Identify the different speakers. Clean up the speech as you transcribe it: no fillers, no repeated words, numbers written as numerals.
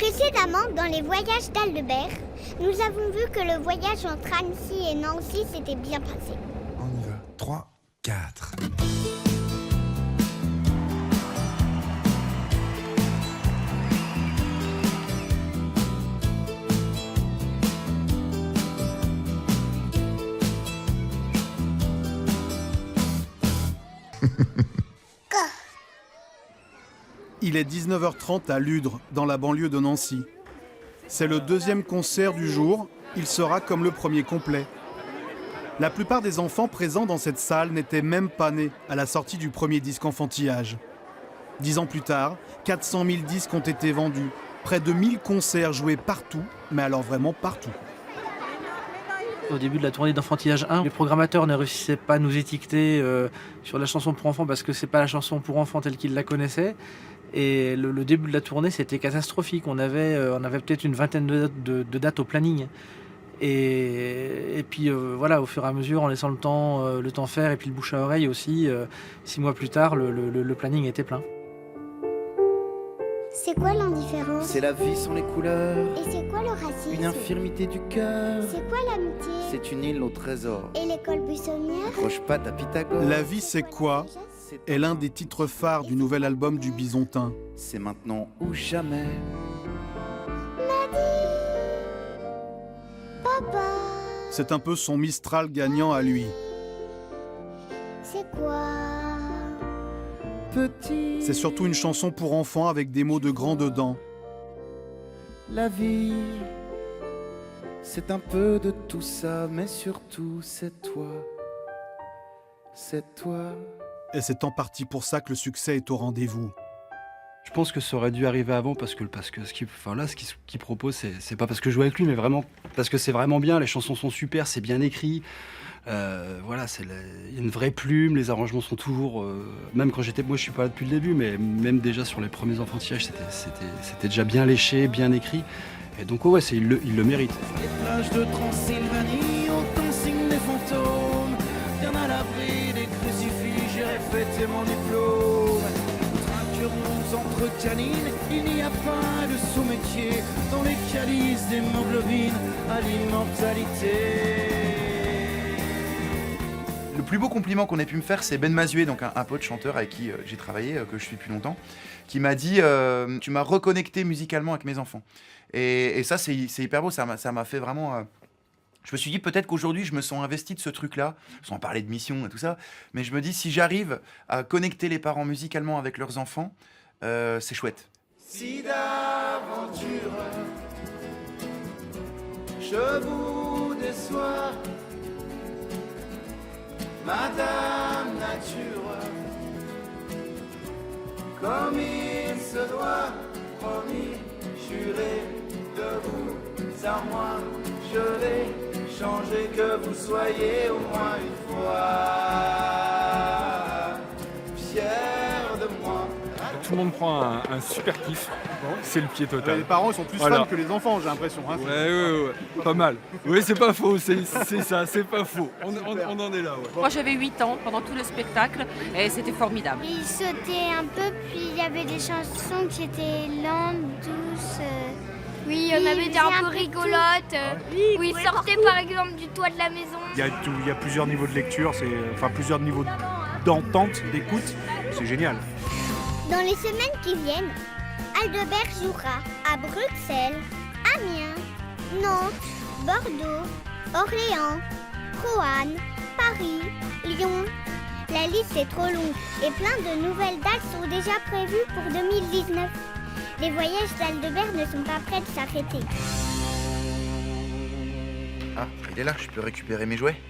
Speaker 1: Précédemment, dans les voyages d'Aldebert, nous avons vu que le voyage entre Annecy et Nancy s'était bien passé.
Speaker 2: On y va. 3, 4.
Speaker 3: Il est 19h30 à Ludre, dans la banlieue de Nancy. C'est le deuxième concert du jour, il sera comme le premier complet. La plupart des enfants présents dans cette salle n'étaient même pas nés à la sortie du premier disque enfantillage. 10 ans plus tard, 400 000 disques ont été vendus, près de 1000 concerts joués partout, mais alors vraiment partout.
Speaker 4: Au début de la tournée d'Enfantillage 1, les programmateurs ne réussissaient pas à nous étiqueter sur la chanson pour enfants parce que c'est pas la chanson pour enfants telle qu'ils la connaissaient. Et le début de la tournée, c'était catastrophique. On avait peut-être une vingtaine de dates au planning. Et puis voilà, au fur et à mesure, en laissant le temps faire et puis le bouche à oreille aussi, 6 mois plus tard, le planning était plein.
Speaker 1: C'est quoi l'indifférence?
Speaker 5: C'est la vie sans les couleurs.
Speaker 1: Et c'est quoi le racisme?
Speaker 5: Une infirmité du cœur.
Speaker 1: C'est quoi l'amitié?
Speaker 5: C'est une île au trésor.
Speaker 1: Et l'école buissonnière?
Speaker 5: Accroche pas ta Pythagore.
Speaker 3: La vie, c'est quoi est l'un des titres phares du nouvel album du Bisontin.
Speaker 5: C'est maintenant ou jamais.
Speaker 1: Papa,
Speaker 3: C'est un peu son Mistral gagnant à lui.
Speaker 1: c'est quoi?
Speaker 5: Petit.
Speaker 3: C'est surtout une chanson pour enfants avec des mots de grands dedans.
Speaker 5: La vie. C'est un peu de tout ça, mais surtout c'est toi. C'est toi.
Speaker 3: Et c'est en partie pour ça que le succès est au rendez-vous.
Speaker 6: Je pense que ça aurait dû arriver avant parce que ce qu'il propose, c'est pas parce que je joue avec lui, mais vraiment parce que c'est vraiment bien. Les chansons sont super, c'est bien écrit. Voilà, il y a une vraie plume. Les arrangements sont toujours, même quand moi je suis pas là depuis le début, mais même déjà sur les premiers enfantillages, c'était déjà bien léché, bien écrit. Et donc ouais, il le mérite.
Speaker 5: Les plages de Transylvanie, au dancing des fantômes, bien à l'abri des crucifix, j'irai fêter mon diplôme. Trinquerons entre canines, il n'y a pas de sous-métier dans les calices d'hémoglobine à l'immortalité.
Speaker 7: Le plus beau compliment qu'on ait pu me faire, c'est Ben Mazué, donc un pote chanteur avec qui j'ai travaillé, que je suis depuis longtemps, qui m'a dit tu m'as reconnecté musicalement avec mes enfants. Et ça, c'est hyper beau, ça m'a fait vraiment... Je me suis dit peut-être qu'aujourd'hui, je me sens investi de ce truc-là, sans parler de mission et tout ça, mais je me dis si j'arrive à connecter les parents musicalement avec leurs enfants, c'est chouette. Si d'aventure je vous déçois, Madame Nature, comme il se doit, promis, juré de vous à moi, je vais changer que vous soyez au moins une fois fier de moi.
Speaker 8: Tout le monde prend un super kiff, c'est le pied total.
Speaker 3: Les parents sont plus fans que les enfants, j'ai l'impression. Hein.
Speaker 8: Ouais, pas mal. Oui, c'est pas faux, c'est ça, c'est pas faux. On en est là, ouais.
Speaker 9: Moi j'avais 8 ans pendant tout le spectacle et c'était formidable.
Speaker 1: Il sautait un peu, puis il y avait des chansons qui étaient lentes, douces.
Speaker 10: Oui, on avait des un peu rigolotes, où il sortait par exemple du toit de la maison.
Speaker 11: Il y a plusieurs niveaux de lecture, plusieurs niveaux d'entente, d'écoute, c'est génial.
Speaker 1: Dans les semaines qui viennent, Aldebert jouera à Bruxelles, Amiens, Nantes, Bordeaux, Orléans, Roanne, Paris, Lyon. La liste est trop longue et plein de nouvelles dates sont déjà prévues pour 2019. Les voyages d'Aldebert ne sont pas prêts de s'arrêter.
Speaker 7: Ah, il est là, je peux récupérer mes jouets.